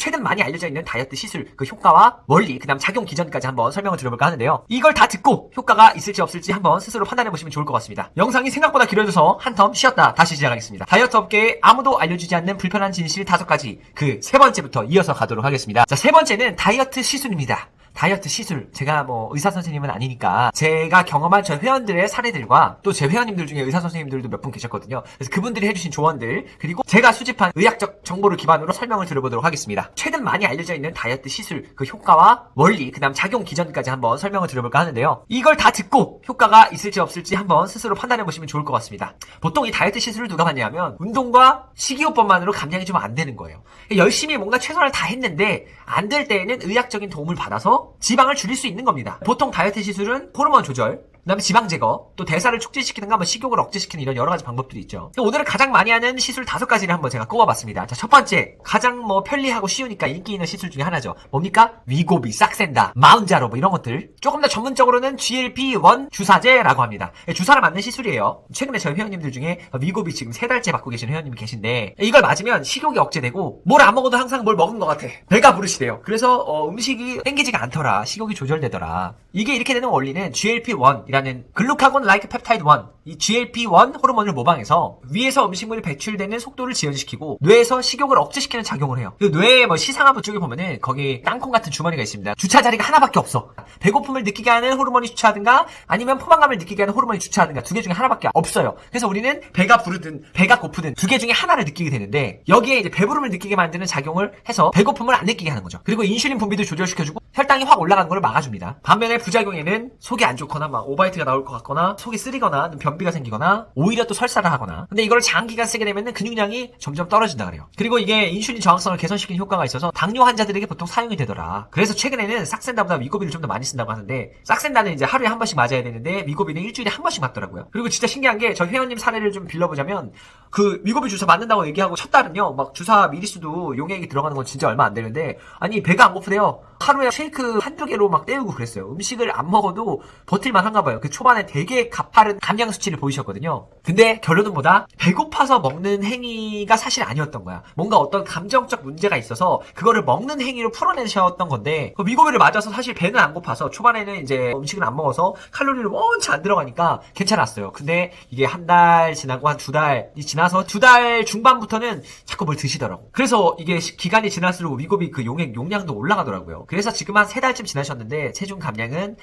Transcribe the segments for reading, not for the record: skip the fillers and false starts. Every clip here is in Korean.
최근 많이 알려져 있는 다이어트 시술 그 효과와 원리, 그 다음 작용 기전까지 한번 설명을 드려볼까 하는데요. 이걸 다 듣고 효과가 있을지 없을지 한번 스스로 판단해보시면 좋을 것 같습니다. 영상이 생각보다 길어져서 한텀 쉬었다 다시 시작하겠습니다. 다이어트 업계에 아무도 알려주지 않는 불편한 진실 5가지, 그 세 번째부터 이어서 가도록 하겠습니다. 자, 세 번째는 다이어트 시술입니다. 다이어트 시술, 제가 뭐 의사 선생님은 아니니까 제가 경험한 저 회원들의 사례들과 또 제 회원님들 중에 의사 선생님들도 몇 분 계셨거든요. 그래서 그분들이 해주신 조언들, 그리고 제가 수집한 의학적 정보를 기반으로 설명을 드려보도록 하겠습니다. 최근 많이 알려져 있는 다이어트 시술 그 효과와 원리, 그 다음 작용 기전까지 한번 설명을 드려볼까 하는데요. 이걸 다 듣고 효과가 있을지 없을지 한번 스스로 판단해보시면 좋을 것 같습니다. 보통 이 다이어트 시술을 누가 받냐면 운동과 식이요법만으로 감량이 좀 안 되는 거예요. 열심히 뭔가 최선을 다했는데 안 될 때에는 의학적인 도움을 받아서 지방을 줄일 수 있는 겁니다. 보통 다이어트 시술은 호르몬 조절, 그 다음에 지방 제거, 또 대사를 촉진시키는가 뭐 식욕을 억제시키는 이런 여러 가지 방법들이 있죠. 오늘은 가장 많이 하는 시술 5가지를 한번 제가 꼽아봤습니다. 자, 첫 번째, 가장 뭐 편리하고 쉬우니까 인기 있는 시술 중에 하나죠. 뭡니까? 위고비, 싹센다, 마운자로 뭐 이런 것들. 조금 더 전문적으로는 GLP-1 주사제라고 합니다. 주사를 맞는 시술이에요. 최근에 저희 회원님들 중에 위고비 지금 3달째 받고 계신 회원님이 계신데 이걸 맞으면 식욕이 억제되고 뭘 안 먹어도 항상 뭘 먹은 것 같아. 배가 부르시대요. 그래서 음식이 땡기지가 않더라. 식욕이 조절되더라. 이게 이렇게 되는 원리는 GLP-1 이라는 글루카곤 라이크 펩타이드 1, 이 GLP-1 호르몬을 모방해서 위에서 음식물이 배출되는 속도를 지연시키고 뇌에서 식욕을 억제시키는 작용을 해요. 그 뇌의 뭐 시상하부 쪽에 보면은 거기 땅콩 같은 주머니가 있습니다. 주차 자리가 하나밖에 없어. 배고픔을 느끼게 하는 호르몬이 주차하든가 아니면 포만감을 느끼게 하는 호르몬이 주차하든가 두 개 중에 하나밖에 없어요. 그래서 우리는 배가 부르든 배가 고프든 두 개 중에 하나를 느끼게 되는데 여기에 이제 배부름을 느끼게 만드는 작용을 해서 배고픔을 안 느끼게 하는 거죠. 그리고 인슐린 분비도 조절시켜주고 혈당이 확 올라가는 걸 막아줍니다. 반면에 부작용에는 속이 안 좋거나 막 오바이트가 나올 것 같거나 속이 쓰리거나 변비가 생기거나 오히려 또 설사를 하거나, 근데 이걸 장기간 쓰게 되면 근육량이 점점 떨어진다 그래요. 그리고 이게 인슐린 저항성을 개선시키는 효과가 있어서 당뇨 환자들에게 보통 사용이 되더라. 그래서 최근에는 싹센다보다 위고비를 좀 더 많이 쓴다고 하는데 싹센다는 이제 하루에 한 번씩 맞아야 되는데 위고비는 일주일에 한 번씩 맞더라고요. 그리고 진짜 신기한 게 저희 회원님 사례를 좀 빌려보자면 그 위고비 주사 맞는다고 얘기하고 첫 달은요 막 주사 미리수도 용액이 들어가는 건 진짜 얼마 안 되는데 아니 배가 안 고프대요. 하루에 쉐이크 한두 개로 막 때우고 그랬어요. 음식을 안 먹어도 버틸만 한가 봐요. 그 초반에 되게 가파른 감량 수치를 보이셨거든요. 근데 결론은 뭐다? 배고파서 먹는 행위가 사실 아니었던 거야. 뭔가 어떤 감정적 문제가 있어서 그거를 먹는 행위로 풀어내셨던 건데 그 위고비를 맞아서 사실 배는 안 고파서 초반에는 이제 음식을 안 먹어서 칼로리를 원치 안 들어가니까 괜찮았어요. 근데 이게 한 달 지나고 한 2달이 지나서 2달 중반부터는 자꾸 뭘 드시더라고. 그래서 이게 기간이 지날수록 위고비 그 용액 용량도 올라가더라고요. 그래서 지금 한 3달쯤 지나셨는데 체중 감량은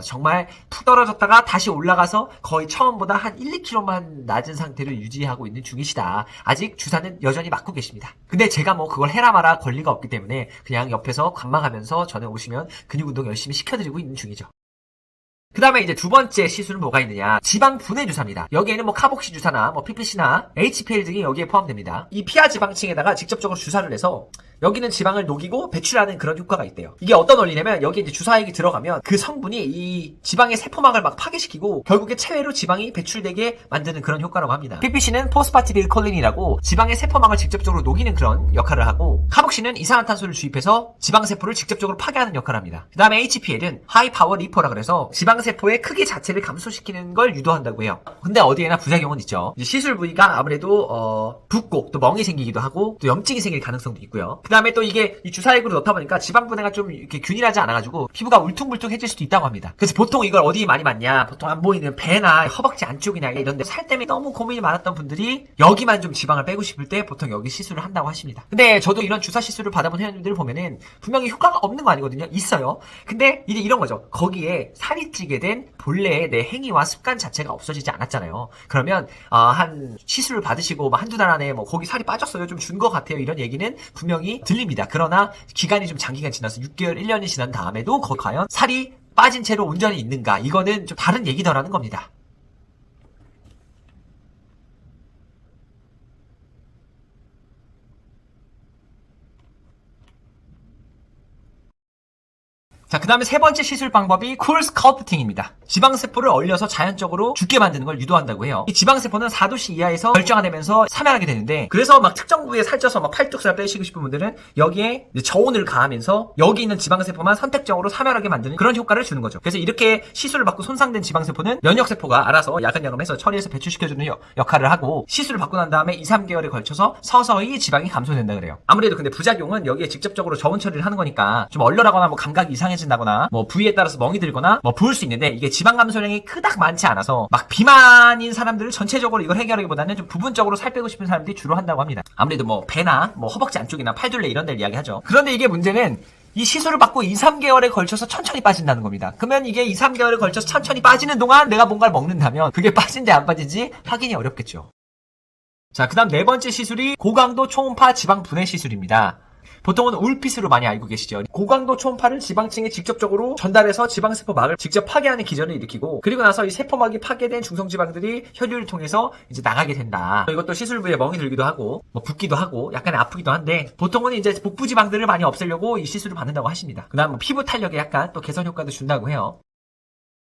정말 푹 떨어졌다가 다시 올라가서 거의 처음보다 한 1~2kg만 낮은 상태를 유지하고 있는 중이시다. 아직 주사는 여전히 맞고 계십니다. 근데 제가 뭐 그걸 해라 마라 권리가 없기 때문에 그냥 옆에서 관망하면서 전에 오시면 근육 운동 열심히 시켜드리고 있는 중이죠. 그 다음에 이제 두 번째 시술은 뭐가 있느냐, 지방 분해 주사입니다. 여기에는 뭐 카복시 주사나 뭐 PPC나 HPL 등이 여기에 포함됩니다. 이 피하 지방층에다가 직접적으로 주사를 해서 여기는 지방을 녹이고 배출하는 그런 효과가 있대요. 이게 어떤 원리냐면 여기에 이제 주사액이 들어가면 그 성분이 이 지방의 세포막을 막 파괴시키고 결국에 체외로 지방이 배출되게 만드는 그런 효과라고 합니다. PPC는 포스파티딜콜린이라고 지방의 세포막을 직접적으로 녹이는 그런 역할을 하고, 카복시는 이산화탄소를 주입해서 지방세포를 직접적으로 파괴하는 역할을 합니다. 그 다음에 HPL은 하이파워 리퍼라 그래서 지방세포의 크기 자체를 감소시키는 걸 유도한다고 해요. 근데 어디에나 부작용은 있죠. 이제 시술 부위가 아무래도 붓고 또 멍이 생기기도 하고 또 염증이 생길 가능성도 있고요. 그 다음에 또 이게 이 주사액으로 넣다 보니까 지방 분해가 좀 이렇게 균일하지 않아가지고 피부가 울퉁불퉁해질 수도 있다고 합니다. 그래서 보통 이걸 어디에 많이 맞냐, 보통 안 보이는 배나 허벅지 안쪽이나 이런데 살 때문에 너무 고민이 많았던 분들이 여기만 좀 지방을 빼고 싶을 때 보통 여기 시술을 한다고 하십니다. 근데 저도 이런 주사 시술을 받아본 회원님들을 보면은 분명히 효과가 없는 거 아니거든요. 있어요. 근데 이제 이런 거죠. 거기에 살이 찌게 된 본래의 내 행위와 습관 자체가 없어지지 않았잖아요. 그러면 한 시술을 받으시고 한두 달 안에 뭐 거기 살이 빠졌어요, 좀 준 것 같아요, 이런 얘기는 분명히 들립니다. 그러나 기간이 좀 장기간 지나서 6개월, 1년이 지난 다음에도 거기 과연 살이 빠진 채로 온전히 있는가, 이거는 좀 다른 얘기더라는 겁니다. 자, 그 다음에 세 번째 시술 방법이 쿨 스컬프팅입니다. 지방세포를 얼려서 자연적으로 죽게 만드는 걸 유도한다고 해요. 이 지방세포는 4도씨 이하에서 결정화되면서 사멸하게 되는데, 그래서 막 특정 부위에 살쪄서 막 팔뚝살 빼시고 싶은 분들은 여기에 저온을 가하면서 여기 있는 지방세포만 선택적으로 사멸하게 만드는 그런 효과를 주는 거죠. 그래서 이렇게 시술을 받고 손상된 지방세포는 면역세포가 알아서 야금야금해서 처리해서 배출시켜주는 역할을 하고, 시술을 받고 난 다음에 2, 3개월에 걸쳐서 서서히 지방이 감소된다 그래요. 아무래도 근데 부작용은 여기에 직접적으로 저온 처리를 하는 거니까 좀 얼얼하거나 뭐 감각이 이상해진다거나 뭐 부위에 따라서 멍이 들거나 뭐 부을 수 있는데, 이게 지방 감소량이 그닥 많지 않아서 막 비만인 사람들을 전체적으로 이걸 해결하기보다는 좀 부분적으로 살 빼고 싶은 사람들이 주로 한다고 합니다. 아무래도 뭐 배나 뭐 허벅지 안쪽이나 팔둘레 이런 데를 이야기하죠. 그런데 이게 문제는 이 시술을 받고 2, 3개월에 걸쳐서 천천히 빠진다는 겁니다. 그러면 이게 2, 3개월에 걸쳐서 천천히 빠지는 동안 내가 뭔가를 먹는다면 그게 빠진지 안 빠진지 확인이 어렵겠죠. 자, 그 다음 네 번째 시술이 고강도 초음파 지방 분해 시술입니다. 보통은 울핏으로 많이 알고 계시죠. 고강도 초음파를 지방층에 직접적으로 전달해서 지방세포막을 직접 파괴하는 기전을 일으키고, 그리고 나서 이 세포막이 파괴된 중성지방들이 혈류를 통해서 이제 나가게 된다. 이것도 시술 부위에 멍이 들기도 하고 뭐 붓기도 하고 약간 아프기도 한데, 보통은 이제 복부지방들을 많이 없애려고 이 시술을 받는다고 하십니다. 그 다음 뭐 피부 탄력에 약간 또 개선 효과도 준다고 해요.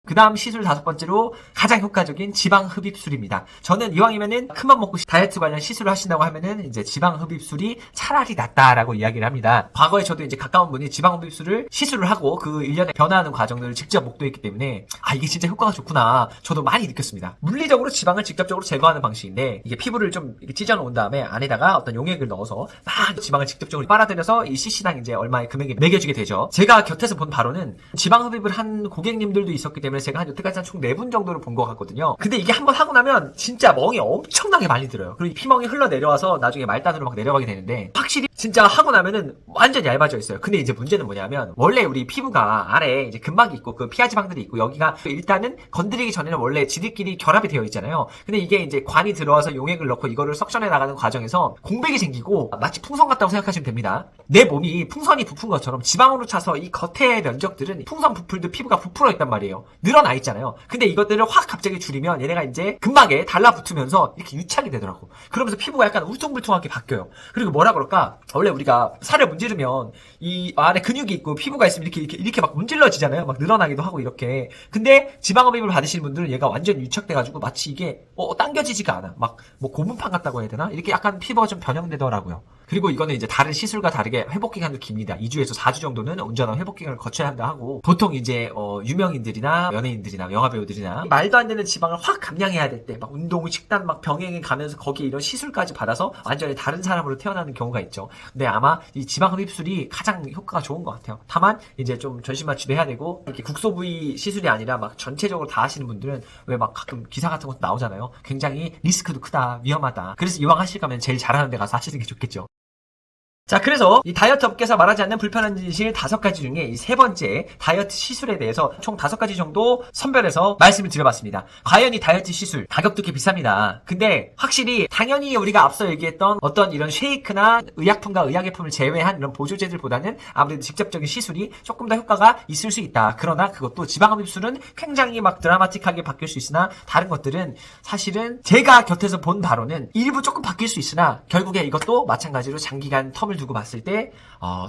그 다음 시술 다섯 번째로 가장 효과적인 지방 흡입술입니다. 저는 이왕이면은 큰맘 먹고 다이어트 관련 시술을 하신다고 하면은 이제 지방 흡입술이 차라리 낫다라고 이야기를 합니다. 과거에 저도 이제 가까운 분이 지방 흡입술을 시술을 하고 그 일련의 변화하는 과정들을 직접 목도했기 때문에 이게 진짜 효과가 좋구나 저도 많이 느꼈습니다. 물리적으로 지방을 직접적으로 제거하는 방식인데, 이게 피부를 좀 이렇게 찢어 놓은 다음에 안에다가 어떤 용액을 넣어서 막 지방을 직접적으로 빨아들여서 이 cc당 이제 얼마의 금액이 매겨지게 되죠. 제가 곁에서 본 바로는 지방 흡입을 한 고객님들도 있었기 때문에 제가 한 여태까지 총 4분 정도를 본 것 같거든요. 근데 이게 한번 하고 나면 진짜 멍이 엄청나게 많이 들어요. 그리고 이 피멍이 흘러내려와서 나중에 말단으로 막 내려가게 되는데, 확실히 진짜 하고 나면은 완전 얇아져 있어요. 근데 이제 문제는 뭐냐면, 원래 우리 피부가 아래에 이제 근막이 있고 그 피하지방들이 있고, 여기가 일단은 건드리기 전에는 원래 지들끼리 결합이 되어 있잖아요. 근데 이게 이제 관이 들어와서 용액을 넣고 이거를 석션해 나가는 과정에서 공백이 생기고 마치 풍선 같다고 생각하시면 됩니다. 내 몸이 풍선이 부푼 것처럼 지방으로 차서 이 겉의 면적들은 풍선 부풀도 피부가 부풀어 있단 말이에요. 늘어나 있잖아요. 근데 이것들을 확 갑자기 줄이면 얘네가 이제 근막에 달라붙으면서 이렇게 유착이 되더라고. 그러면서 피부가 약간 울퉁불퉁하게 바뀌어요. 그리고 뭐라 그럴까? 원래 우리가 살을 문지르면 이 안에 근육이 있고 피부가 있으면 이렇게 막 문질러지잖아요. 막 늘어나기도 하고 이렇게. 근데 지방흡입을 받으시는 분들은 얘가 완전 유착돼가지고 마치 이게 당겨지지가 않아. 막 뭐 고문판 같다고 해야 되나? 이렇게 약간 피부가 좀 변형되더라고요. 그리고 이거는 이제 다른 시술과 다르게 회복 기간도 깁니다. 2주에서 4주 정도는 온전한 회복 기간을 거쳐야 한다 하고, 보통 이제 유명인들이나 연예인들이나 영화배우들이나 말도 안 되는 지방을 확 감량해야 될 때 막 운동, 식단 막 병행해 가면서 거기에 이런 시술까지 받아서 완전히 다른 사람으로 태어나는 경우가 있죠. 근데 아마 이 지방 흡입술이 가장 효과가 좋은 것 같아요. 다만 이제 좀 전신마취도 해야 되고, 이렇게 국소 부위 시술이 아니라 막 전체적으로 다 하시는 분들은 왜 막 가끔 기사 같은 것도 나오잖아요. 굉장히 리스크도 크다, 위험하다. 그래서 이왕 하실 거면 제일 잘하는 데 가서 하시는 게 좋겠죠. 자, 그래서 이 다이어트 업계에서 말하지 않는 불편한 진실 5가지 중에 이 세 번째 다이어트 시술에 대해서 총 5가지 정도 선별해서 말씀을 드려봤습니다. 과연 이 다이어트 시술 가격도 꽤 비쌉니다. 근데 확실히 당연히 우리가 앞서 얘기했던 어떤 이런 쉐이크나 의약품과 의약예품을 제외한 이런 보조제들보다는 아무래도 직접적인 시술이 조금 더 효과가 있을 수 있다. 그러나 그것도 지방흡입술은 굉장히 막 드라마틱하게 바뀔 수 있으나, 다른 것들은 사실은 제가 곁에서 본 바로는 일부 조금 바뀔 수 있으나 결국에 이것도 마찬가지로 장기간 텀을 두고 봤을 때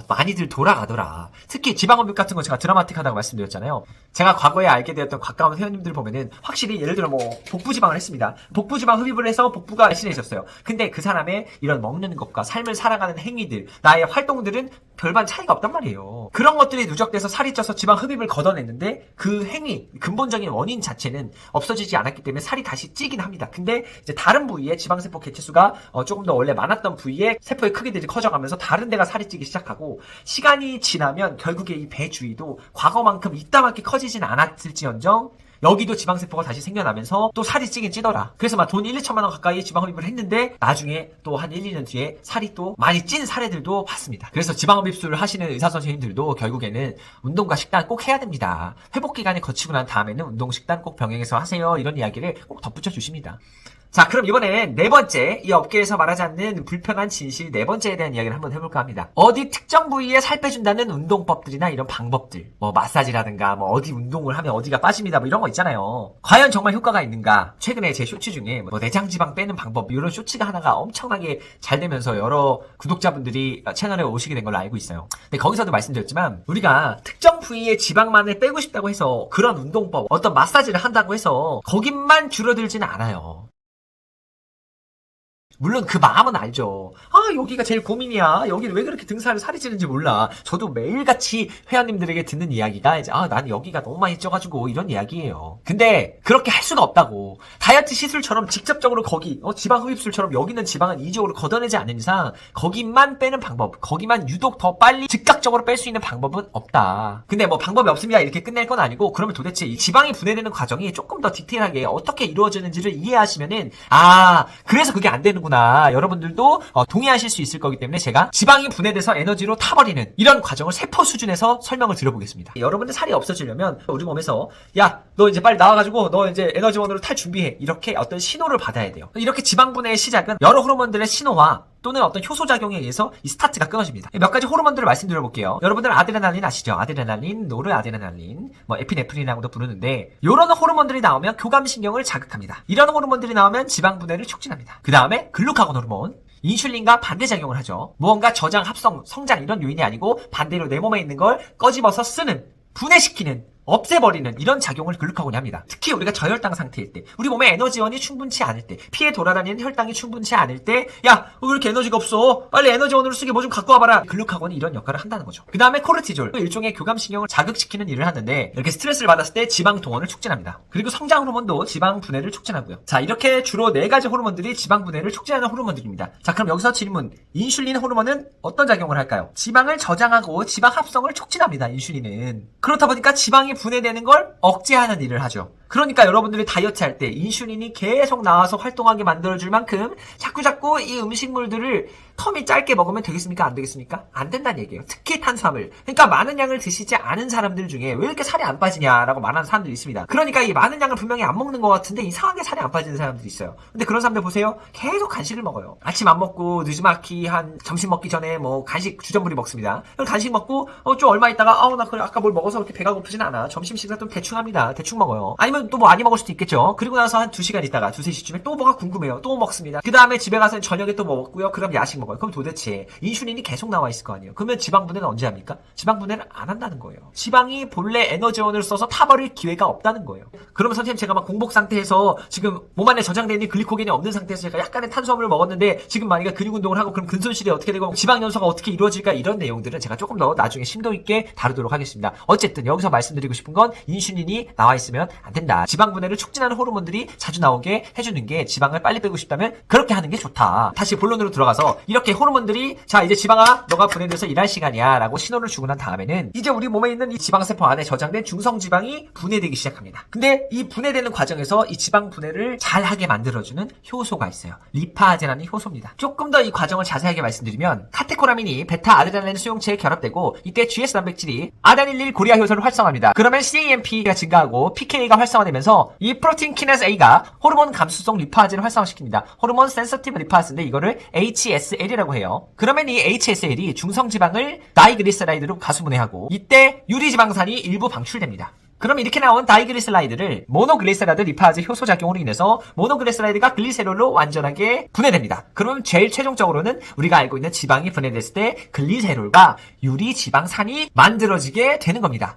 많이들 돌아가더라. 특히 지방흡입 같은 거 제가 드라마틱하다고 말씀드렸잖아요. 제가 과거에 알게 되었던 가까운 회원님들 보면은 확실히 예를 들어 뭐 복부지방을 했습니다. 복부지방 흡입을 해서 복부가 날씬해졌어요. 근데 그 사람의 이런 먹는 것과 삶을 살아가는 행위들, 나의 활동들은 별반 차이가 없단 말이에요. 그런 것들이 누적돼서 살이 쪄서 지방 흡입을 걷어냈는데 그 행위, 근본적인 원인 자체는 없어지지 않았기 때문에 살이 다시 찌긴 합니다. 근데 이제 다른 부위에 지방세포 개체수가 조금 더 원래 많았던 부위에 세포의 크기들이 커져가면서 다른 데가 살이 찌기 시작하고, 시간이 지나면 결국에 이 배 주위도 과거만큼 이따만큼 커지진 않았을지언정 여기도 지방세포가 다시 생겨나면서 또 살이 찌긴 찌더라. 그래서 막 돈 1, 2천만 원 가까이 지방흡입을 했는데 나중에 또 한 1, 2년 뒤에 살이 또 많이 찐 사례들도 봤습니다. 그래서 지방흡입술을 하시는 의사 선생님들도 결국에는 운동과 식단 꼭 해야 됩니다. 회복 기간이 거치고 난 다음에는 운동, 식단 꼭 병행해서 하세요. 이런 이야기를 꼭 덧붙여 주십니다. 자, 그럼 이번엔 네 번째, 이 업계에서 말하지 않는 불편한 진실 네 번째에 대한 이야기를 한번 해볼까 합니다. 어디 특정 부위에 살 빼준다는 운동법들이나 이런 방법들, 뭐 마사지라든가 뭐 어디 운동을 하면 어디가 빠집니다, 뭐 이런 거 있잖아요. 과연 정말 효과가 있는가? 최근에 제 쇼츠 중에 뭐 내장 지방 빼는 방법 이런 쇼츠가 하나가 엄청나게 잘 되면서 여러 구독자분들이 채널에 오시게 된 걸로 알고 있어요. 근데 거기서도 말씀드렸지만 우리가 특정 부위의 지방만을 빼고 싶다고 해서 그런 운동법, 어떤 마사지를 한다고 해서 거기만 줄어들지는 않아요. 물론 그 마음은 알죠. 아, 여기가 제일 고민이야. 여기는 왜 그렇게 등살을 살이 찌는지 몰라. 저도 매일같이 회원님들에게 듣는 이야기가 이제 난 여기가 너무 많이 쪄가지고 이런 이야기예요. 근데 그렇게 할 수가 없다고. 다이어트 시술처럼 직접적으로 거기 지방 흡입술처럼 여기 있는 지방은 이쪽으로 걷어내지 않는 이상 거기만 빼는 방법, 거기만 유독 더 빨리 즉각적으로 뺄 수 있는 방법은 없다. 근데 뭐 방법이 없습니다 이렇게 끝낼 건 아니고, 그러면 도대체 이 지방이 분해되는 과정이 조금 더 디테일하게 어떻게 이루어지는지를 이해하시면은 그래서 그게 안 되는 구나 여러분들도 동의하실 수 있을 거기 때문에 제가 지방이 분해돼서 에너지로 타버리는 이런 과정을 세포 수준에서 설명을 드려보겠습니다. 여러분들 살이 없어지려면 우리 몸에서 야, 너 이제 빨리 나와가지고 너 이제 에너지원으로 탈 준비해, 이렇게 어떤 신호를 받아야 돼요. 이렇게 지방 분해의 시작은 여러 호르몬들의 신호와 또는 어떤 효소작용에 의해서 이 스타트가 끊어집니다. 몇 가지 호르몬들을 말씀드려볼게요. 여러분들 아드레날린 아시죠? 아드레날린, 노르아드레날린, 뭐 에피네프린이라고도 부르는데, 이런 호르몬들이 나오면 교감신경을 자극합니다. 이런 호르몬들이 나오면 지방 분해를 촉진합니다. 그 다음에 글루카곤 호르몬, 인슐린과 반대작용을 하죠. 무언가 저장, 합성, 성장 이런 요인이 아니고 반대로 내 몸에 있는 걸 꺼집어서 쓰는, 분해시키는, 없애버리는 이런 작용을 글루카곤이 합니다. 특히 우리가 저혈당 상태일 때, 우리 몸에 에너지원이 충분치 않을 때, 피에 돌아다니는 혈당이 충분치 않을 때, 야, 왜 이렇게 에너지가 없어? 빨리 에너지원으로 쓰게 뭐 좀 갖고 와봐라. 글루카곤이 이런 역할을 한다는 거죠. 그 다음에 코르티졸, 일종의 교감신경을 자극시키는 일을 하는데, 이렇게 스트레스를 받았을 때 지방 동원을 촉진합니다. 그리고 성장 호르몬도 지방 분해를 촉진하고요. 자, 이렇게 주로 네 가지 호르몬들이 지방 분해를 촉진하는 호르몬들입니다. 자, 그럼 여기서 질문. 인슐린 호르몬은 어떤 작용을 할까요? 지방을 저장하고 지방 합성을 촉진합니다. 인슐린은. 그렇다 보니까 지방이 분해되는 걸 억제하는 일을 하죠. 그러니까 여러분들이 다이어트 할 때 인슐린이 계속 나와서 활동하게 만들어줄 만큼 자꾸자꾸 이 음식물들을 텀이 짧게 먹으면 되겠습니까? 안 되겠습니까? 안 된다는 얘기예요. 특히 탄수화물. 그러니까 많은 양을 드시지 않은 사람들 중에 왜 이렇게 살이 안 빠지냐라고 말하는 사람들이 있습니다. 그러니까 이 많은 양을 분명히 안 먹는 것 같은데 이상하게 살이 안 빠지는 사람들이 있어요. 근데 그런 사람들 보세요. 계속 간식을 먹어요. 아침 안 먹고 늦지막히 한 점심 먹기 전에 뭐 간식 주전부리 먹습니다. 그럼 간식 먹고 좀 얼마 있다가 나 그래 아까 뭘 먹어서 그렇게 배가 고프진 않아. 점심 식사 좀 대충 합니다. 대충 먹어요. 아니면 또 뭐 많이 먹을 수도 있겠죠. 그리고 나서 한 2시간 있다가 2, 3시쯤에 또 뭐가 궁금해요. 또 먹습니다. 그 다음에 집에 가서 저녁에 또 먹고요. 그럼 야식 먹어요. 그럼 도대체 인슐린이 계속 나와 있을 거 아니에요. 그러면 지방 분해는 언제 합니까? 지방 분해를 안 한다는 거예요. 지방이 본래 에너지원을 써서 타버릴 기회가 없다는 거예요. 그러면 선생님 제가 막 공복 상태에서 지금 몸 안에 저장되어 있는 글리코겐이 없는 상태에서 제가 약간의 탄수화물을 먹었는데 지금 만약에 근육 운동을 하고 그럼 근손실이 어떻게 되고 지방 연소가 어떻게 이루어질까, 이런 내용들은 제가 조금 더 나중에 심도 있게 다루도록 하겠습니다. 어쨌든 여기서 말씀드리고 싶은 건 인슐린이 나와 있으면 안 된다. 지방 분해를 촉진하는 호르몬들이 자주 나오게 해주는 게, 지방을 빨리 빼고 싶다면 그렇게 하는 게 좋다. 다시 본론으로 들어가서 이렇게 호르몬들이 자 이제 지방아 너가 분해돼서 일할 시간이야 라고 신호를 주고 난 다음에는 이제 우리 몸에 있는 이 지방세포 안에 저장된 중성지방이 분해되기 시작합니다. 근데 이 분해되는 과정에서 이 지방 분해를 잘하게 만들어주는 효소가 있어요. 리파제라는 효소입니다. 조금 더 이 과정을 자세하게 말씀드리면 카테코라민이 베타 아드레날린 수용체에 결합되고 이때 GS 단백질이 아데닐릴 고리아 효소를 활성화합니다. 그러면 CAMP가 증가하고 PK가 활성화되면서 이 프로틴 키네스 A가 호르몬 감수성 리파제를 활성화시킵니다. 호르몬 센서티브 리파즈인데 이거를 HSL이라고 해요. 그러면 이 HSL이 중성지방을 다이그리세라이드로 가수분해하고 이때 유리지방산이 일부 방출됩니다. 그럼 이렇게 나온 다이글리세라이드를 모노글리세라이드 리파즈 효소 작용으로 인해서 모노글리세라이드가 글리세롤로 완전하게 분해됩니다. 그러면 제일 최종적으로는 우리가 알고 있는 지방이 분해됐을 때 글리세롤과 유리지방산이 만들어지게 되는 겁니다.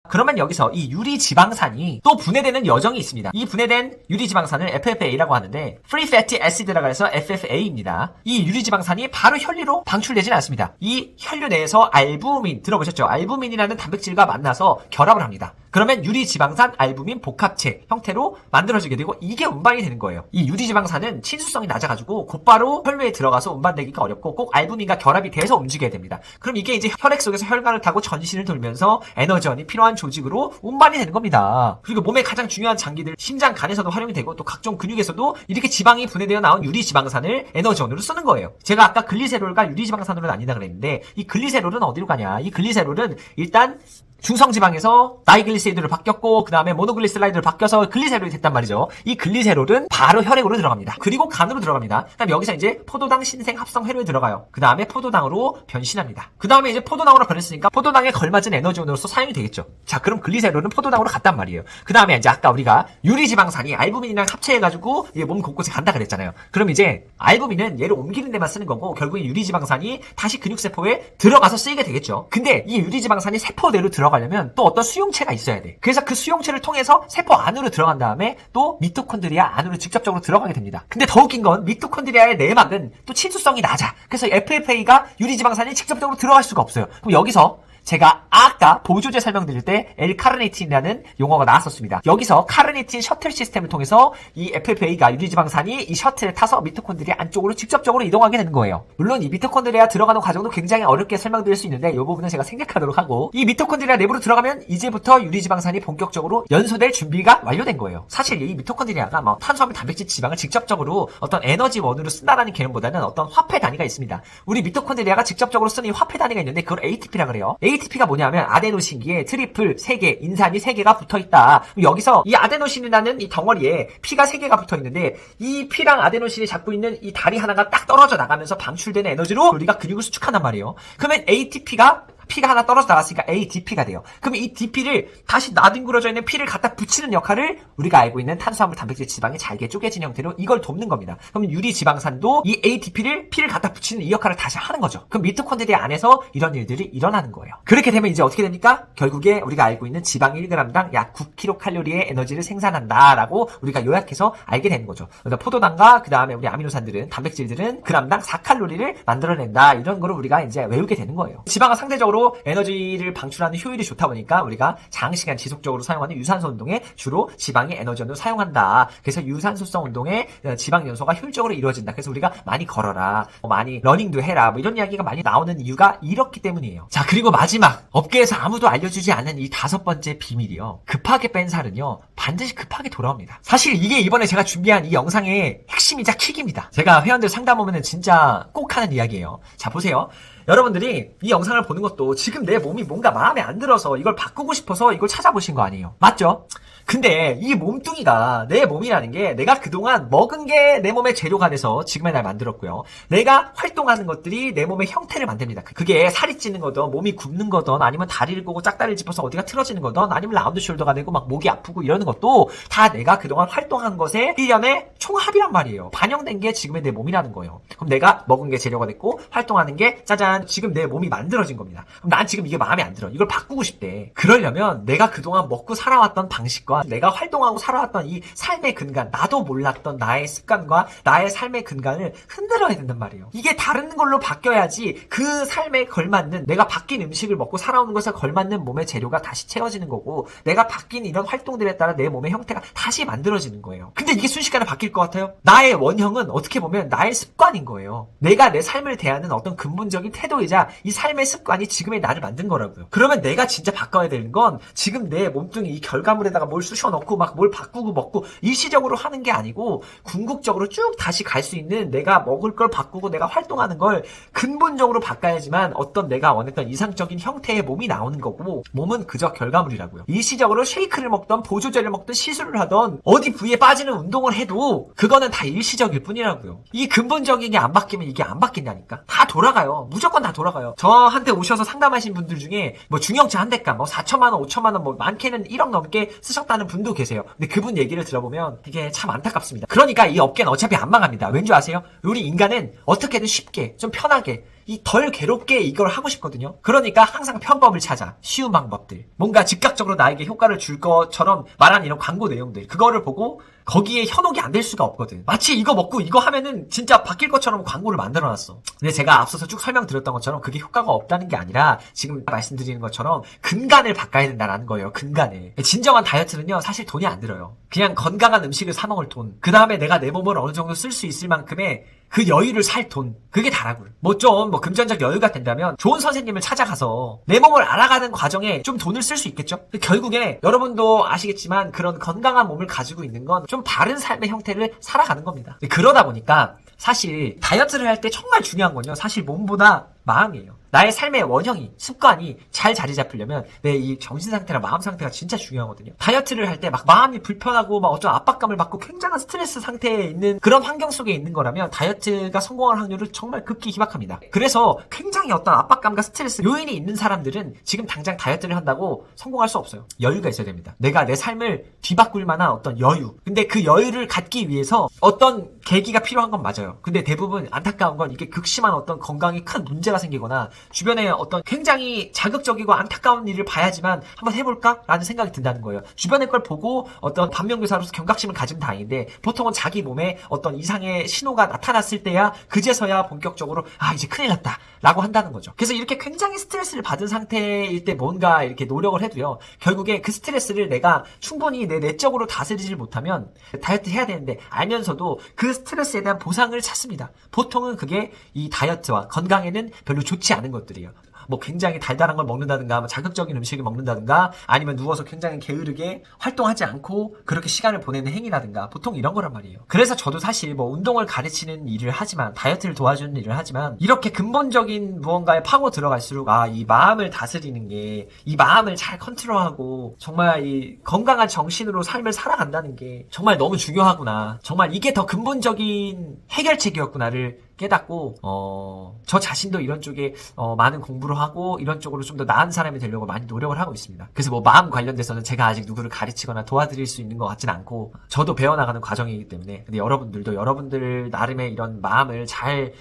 그러면 여기서 이 유리지방산이 또 분해되는 여정이 있습니다. 이 분해된 유리지방산을 FFA라고 하는데 Free Fatty Acid라고 해서 FFA입니다. 이 유리지방산이 바로 혈류로 방출되지는 않습니다. 이 혈류 내에서 알부민, 들어보셨죠? 알부민이라는 단백질과 만나서 결합을 합니다. 그러면 유리지방산 알부민 복합체 형태로 만들어지게 되고 이게 운반이 되는 거예요. 이 유리지방산은 친수성이 낮아가지고 곧바로 혈류에 들어가서 운반되기가 어렵고 꼭 알부민과 결합이 돼서 움직여야 됩니다. 그럼 이게 이제 혈액 속에서 혈관을 타고 전신을 돌면서 에너지원이 필요한 조직으로 운반이 되는 겁니다. 그리고 몸의 가장 중요한 장기들 심장, 간에서도 활용이 되고 또 각종 근육에서도 이렇게 지방이 분해되어 나온 유리지방산을 에너지원으로 쓰는 거예요. 제가 아까 글리세롤과 유리지방산으로 나뉜다 그랬는데 이 글리세롤은 어디로 가냐? 이 글리세롤은 일단 중성지방에서 다이글리세라이드 모노글리세리드로 바뀌었고 그 다음에 모노글리세라이드로 바뀌어서 글리세롤이 됐단 말이죠. 이 글리세롤은 바로 혈액으로 들어갑니다. 그리고 간으로 들어갑니다. 그 다음에 여기서 이제 포도당 신생 합성 회로에 들어가요. 그 다음에 포도당으로 변신합니다. 그 다음에 이제 포도당으로 변했으니까 포도당에 걸맞은 에너지원으로서 사용이 되겠죠. 자, 그럼 글리세롤은 포도당으로 갔단 말이에요. 그 다음에 이제 아까 우리가 유리지방산이 알부민이랑 합체해가지고 이게 몸 곳곳에 간다 그랬잖아요. 그럼 이제 알부민은 얘를 옮기는 데만 쓰는 거고 결국에 유리지방산이 다시 근육세포에 들어가서 쓰이게 되겠죠. 근데 이 유리지방산이 세포 내로 들어가려면 또 어떤 수용체가 있어야 돼. 그래서 그 수용체를 통해서 세포 안으로 들어간 다음에 또 미토콘드리아 안으로 직접적으로 들어가게 됩니다. 근데 더 웃긴 건 미토콘드리아의 내막은 또 친수성이 낮아. 그래서 FFA가 유리지방산이 직접적으로 들어갈 수가 없어요. 그럼 여기서 제가 아까 보조제 설명드릴 때 L-카르니틴이라는 용어가 나왔었습니다. 여기서 카르니틴 셔틀 시스템을 통해서 이 FFA가 유리지방산이 이 셔틀에 타서 미토콘드리아 안쪽으로 직접적으로 이동하게 되는 거예요. 물론 이 미토콘드리아 들어가는 과정도 굉장히 어렵게 설명드릴 수 있는데 이 부분은 제가 생략하도록 하고 이 미토콘드리아 내부로 들어가면 이제부터 유리지방산이 본격적으로 연소될 준비가 완료된 거예요. 사실 이 미토콘드리아가 뭐 탄수화물, 단백질, 지방을 직접적으로 어떤 에너지원으로 쓴다라는 개념보다는 어떤 화폐 단위가 있습니다. 우리 미토콘드리아가 직접적으로 쓰는 이 화폐 단위가 있는데 그걸 ATP라 그래요. ATP가 뭐냐면 아데노신기에 트리플 3개, 인산이 3개가 붙어있다. 여기서 이 아데노신이라는 이 덩어리에 P가 3개가 붙어있는데 이 P랑 아데노신이 잡고 있는 이 다리 하나가 딱 떨어져 나가면서 방출되는 에너지로 우리가 근육을 수축한단 말이에요. 그러면 P가 하나 떨어져 나갔으니까 ADP가 돼요. 그럼 이 DP를 다시 나뒹굴어져 있는 P를 갖다 붙이는 역할을 우리가 알고 있는 탄수화물, 단백질, 지방이 잘게 쪼개진 형태로 이걸 돕는 겁니다. 그럼 유리지방산도 이 ADP를 P를 갖다 붙이는 이 역할을 다시 하는 거죠. 그럼 미토콘드리아 안에서 이런 일들이 일어나는 거예요. 그렇게 되면 이제 어떻게 됩니까? 결국에 우리가 알고 있는 지방 1g당 약 9kcal의 에너지를 생산한다라고 우리가 요약해서 알게 되는 거죠. 그래서 포도당과 그 다음에 우리 아미노산들은, 단백질들은 g당 4칼로리를 만들어낸다. 이런 거를 우리가 이제 외우게 되는 거예요. 지방은 상대적으로 에너지를 방출하는 효율이 좋다 보니까 우리가 장시간 지속적으로 사용하는 유산소 운동에 주로 지방의 에너지원으로 사용한다. 그래서 유산소성 운동에 지방 연소가 효율적으로 이루어진다. 그래서 우리가 많이 걸어라, 많이 러닝도 해라, 뭐 이런 이야기가 많이 나오는 이유가 이렇기 때문이에요. 자, 그리고 마지막 업계에서 아무도 알려주지 않은 이 5번째 비밀이요. 급하게 뺀 살은요 반드시 급하게 돌아옵니다. 사실 이게 이번에 제가 준비한 이 영상의 핵심이자 킥입니다. 제가 회원들 상담 오면은 진짜 꼭 하는 이야기예요. 자, 보세요. 여러분들이 이 영상을 보는 것도 지금 내 몸이 뭔가 마음에 안 들어서 이걸 바꾸고 싶어서 이걸 찾아보신 거 아니에요. 맞죠? 근데 이 몸뚱이가 내 몸이라는 게 내가 그동안 먹은 게 내 몸의 재료가 돼서 지금의 날 만들었고요. 내가 활동하는 것들이 내 몸의 형태를 만듭니다. 그게 살이 찌는 거든 몸이 굽는 거든 아니면 다리를 꼬고 짝다리를 짚어서 어디가 틀어지는 거든 아니면 라운드 숄더가 되고 막 목이 아프고 이러는 것도 다 내가 그동안 활동한 것의 일련의 총합이란 말이에요. 반영된 게 지금의 내 몸이라는 거예요. 그럼 내가 먹은 게 재료가 됐고 활동하는 게 짜잔 지금 내 몸이 만들어진 겁니다. 그럼 난 지금 이게 마음에 안 들어. 이걸 바꾸고 싶대. 그러려면 내가 그동안 먹고 살아왔던 방식과 내가 활동하고 살아왔던 이 삶의 근간, 나도 몰랐던 나의 습관과 나의 삶의 근간을 흔들어야 된단 말이에요. 이게 다른 걸로 바뀌어야지 그 삶에 걸맞는, 내가 바뀐 음식을 먹고 살아오는 것에 걸맞는 몸의 재료가 다시 채워지는 거고 내가 바뀐 이런 활동들에 따라 내 몸의 형태가 다시 만들어지는 거예요. 근데 이게 순식간에 바뀔 것 같아요? 나의 원형은 어떻게 보면 나의 습관인 거예요. 내가 내 삶을 대하는 어떤 근본적인 태도이자 이 삶의 습관이 지금의 나를 만든 거라고요. 그러면 내가 진짜 바꿔야 되는 건 지금 내 몸뚱이 이 결과물에다가 뭘 쑤셔 넣고 막 뭘 바꾸고 먹고 일시적으로 하는 게 아니고 궁극적으로 쭉 다시 갈 수 있는, 내가 먹을 걸 바꾸고 내가 활동하는 걸 근본적으로 바꿔야지만 어떤 내가 원했던 이상적인 형태의 몸이 나오는 거고, 몸은 그저 결과물이라고요. 일시적으로 쉐이크를 먹던 보조제를 먹던 시술을 하던 어디 부위에 빠지는 운동을 해도 그거는 다 일시적일 뿐이라고요. 이 근본적인 게 안 바뀌면 이게 안 바뀐다니까. 다 돌아가요. 무조건 다 돌아가요. 저한테 오셔서 상담하신 분들 중에 뭐 중형차 한 대값 뭐 4천만 원, 5천만 원, 뭐 많게는 1억 넘게 쓰셨다는 분도 계세요. 근데 그분 얘기를 들어보면 이게 참 안타깝습니다. 그러니까 이 업계는 어차피 안 망합니다. 왠지 아세요? 우리 인간은 어떻게든 쉽게, 좀 편하게, 이 덜 괴롭게 이걸 하고 싶거든요. 그러니까 항상 편법을 찾아. 쉬운 방법들. 뭔가 즉각적으로 나에게 효과를 줄 것처럼 말한 이런 광고 내용들. 그거를 보고 거기에 현혹이 안 될 수가 없거든. 마치 이거 먹고 이거 하면은 진짜 바뀔 것처럼 광고를 만들어놨어. 근데 제가 앞서서 쭉 설명드렸던 것처럼 그게 효과가 없다는 게 아니라 지금 말씀드리는 것처럼 근간을 바꿔야 된다는 거예요. 근간을. 진정한 다이어트는요 사실 돈이 안 들어요. 그냥 건강한 음식을 사 먹을 돈, 그 다음에 내가 내 몸을 어느 정도 쓸 수 있을 만큼의 그 여유를 살 돈, 그게 다라고요. 뭐 좀 금전적 여유가 된다면 좋은 선생님을 찾아가서 내 몸을 알아가는 과정에 좀 돈을 쓸 수 있겠죠? 결국에 여러분도 아시겠지만 그런 건강한 몸을 가지고 있는 건 좀 바른 삶의 형태를 살아가는 겁니다. 그러다 보니까 사실 다이어트를 할 때 정말 중요한 건요 사실 몸보다 마음이에요. 나의 삶의 원형이, 습관이 잘 자리 잡히려면 내 이 정신 상태랑 마음 상태가 진짜 중요하거든요. 다이어트를 할 때 막 마음이 불편하고 막 어떤 압박감을 받고 굉장한 스트레스 상태에 있는 그런 환경 속에 있는 거라면 다이어트가 성공할 확률은 정말 극히 희박합니다. 그래서 굉장히 어떤 압박감과 스트레스 요인이 있는 사람들은 지금 당장 다이어트를 한다고 성공할 수 없어요. 여유가 있어야 됩니다. 내가 내 삶을 뒤바꿀 만한 어떤 여유. 근데 그 여유를 갖기 위해서 어떤 계기가 필요한 건 맞아요. 근데 대부분 안타까운 건 이게 극심한 어떤 건강에 큰 문제가 생기거나 주변에 어떤 굉장히 자극적이고 안타까운 일을 봐야지만 한번 해볼까? 라는 생각이 든다는 거예요. 주변의 걸 보고 어떤 반면교사로서 경각심을 가지면 다행인데 보통은 자기 몸에 어떤 이상의 신호가 나타났을 때야 그제서야 본격적으로 이제 큰일 났다 라고 한다는 거죠. 그래서 이렇게 굉장히 스트레스를 받은 상태일 때 뭔가 이렇게 노력을 해도요, 결국에 그 스트레스를 내가 충분히 내 내적으로 다스리지 못하면 다이어트 해야 되는데 알면서도 그 스트레스에 대한 보상을 찾습니다. 보통은 그게 이 다이어트와 건강에는 별로 좋지 않은 것들이에요. 뭐 굉장히 달달한 걸 먹는다든가, 뭐 자극적인 음식을 먹는다든가, 아니면 누워서 굉장히 게으르게 활동하지 않고 그렇게 시간을 보내는 행위라든가, 보통 이런 거란 말이에요. 그래서 저도 사실 뭐 운동을 가르치는 일을 하지만, 다이어트를 도와주는 일을 하지만, 이렇게 근본적인 무언가에 파고 들어갈수록 이 마음을 다스리는 게, 이 마음을 잘 컨트롤하고 정말 이 건강한 정신으로 삶을 살아간다는 게 정말 너무 중요하구나, 정말 이게 더 근본적인 해결책이었구나를 깨닫고 저 자신도 이런 쪽에 많은 공부를 하고 이런 쪽으로 좀 더 나은 사람이 되려고 많이 노력을 하고 있습니다. 그래서 뭐 마음 관련돼서는 제가 아직 누구를 가르치거나 도와드릴 수 있는 것 같진 않고 저도 배워나가는 과정이기 때문에, 근데 여러분들도 여러분들 나름의 이런 마음을 잘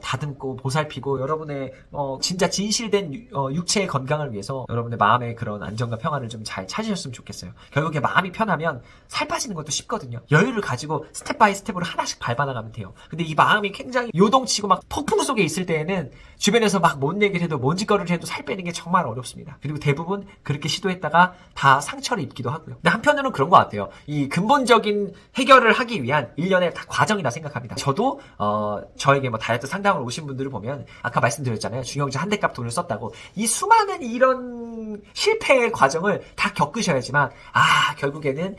다듬고 보살피고 여러분의 진짜 진실된 육체의 건강을 위해서 여러분의 마음의 그런 안정과 평안을 좀 잘 찾으셨으면 좋겠어요. 결국에 마음이 편하면 살 빠지는 것도 쉽거든요. 여유를 가지고 스텝 바이 스텝으로 하나씩 밟아나가면 돼요. 근데 이 마음이 굉장히 요동치고 막 폭풍 속에 있을 때에는 주변에서 막 뭔 얘기를 해도 뭔 짓거리를 해도 살 빼는 게 정말 어렵습니다. 그리고 대부분 그렇게 시도했다가 다 상처를 입기도 하고요. 근데 한편으로는 그런 것 같아요. 이 근본적인 해결을 하기 위한 일련의 다 과정이라 생각합니다. 저도 저에게 뭐 다이어트 상담을 오신 분들을 보면 아까 말씀드렸잖아요. 중형제 한 대 값 돈을 썼다고. 이 수많은 이런 실패의 과정을 다 겪으셔야지만 결국에는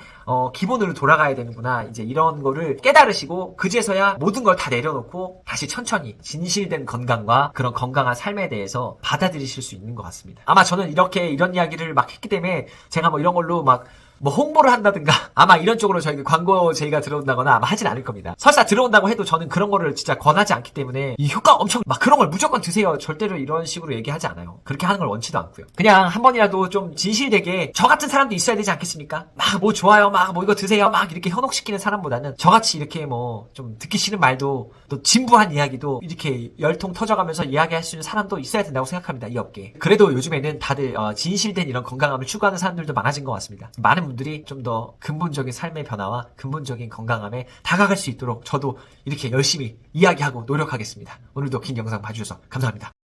기본으로 돌아가야 되는구나, 이제 이런 거를 깨달으시고 그제서야 모든 걸 다 내려놓고 다시 천천히 진실된 건강과 그런 건강한 삶에 대해서 받아들이실 수 있는 것 같습니다. 아마 저는 이런 이야기를 막 했기 때문에 제가 뭐 이런 걸로 막 뭐 홍보를 한다든가 아마 이런 쪽으로 저희 광고 제의가 들어온다거나 아마 하진 않을 겁니다. 설사 들어온다고 해도 저는 그런 거를 진짜 권하지 않기 때문에 이 효과 엄청 막 그런 걸 무조건 드세요, 절대로 이런 식으로 얘기하지 않아요. 그렇게 하는 걸 원치도 않고요. 그냥 한 번이라도 좀 진실되게 저 같은 사람도 있어야 되지 않겠습니까? 막 뭐 좋아요, 막 뭐 이거 드세요, 막 이렇게 현혹시키는 사람보다는 저같이 이렇게 뭐 좀 듣기 싫은 말도 또 진부한 이야기도 이렇게 열통 터져가면서 이야기할 수 있는 사람도 있어야 된다고 생각합니다, 이 업계에. 그래도 요즘에는 다들 진실된 이런 건강함을 추구하는 사람들도 많아진 것 같습니다. 많은 분들이 좀 더 근본적인 삶의 변화와 근본적인 건강함에 다가갈 수 있도록 저도 이렇게 열심히 이야기하고 노력하겠습니다. 오늘도 긴 영상 봐주셔서 감사합니다.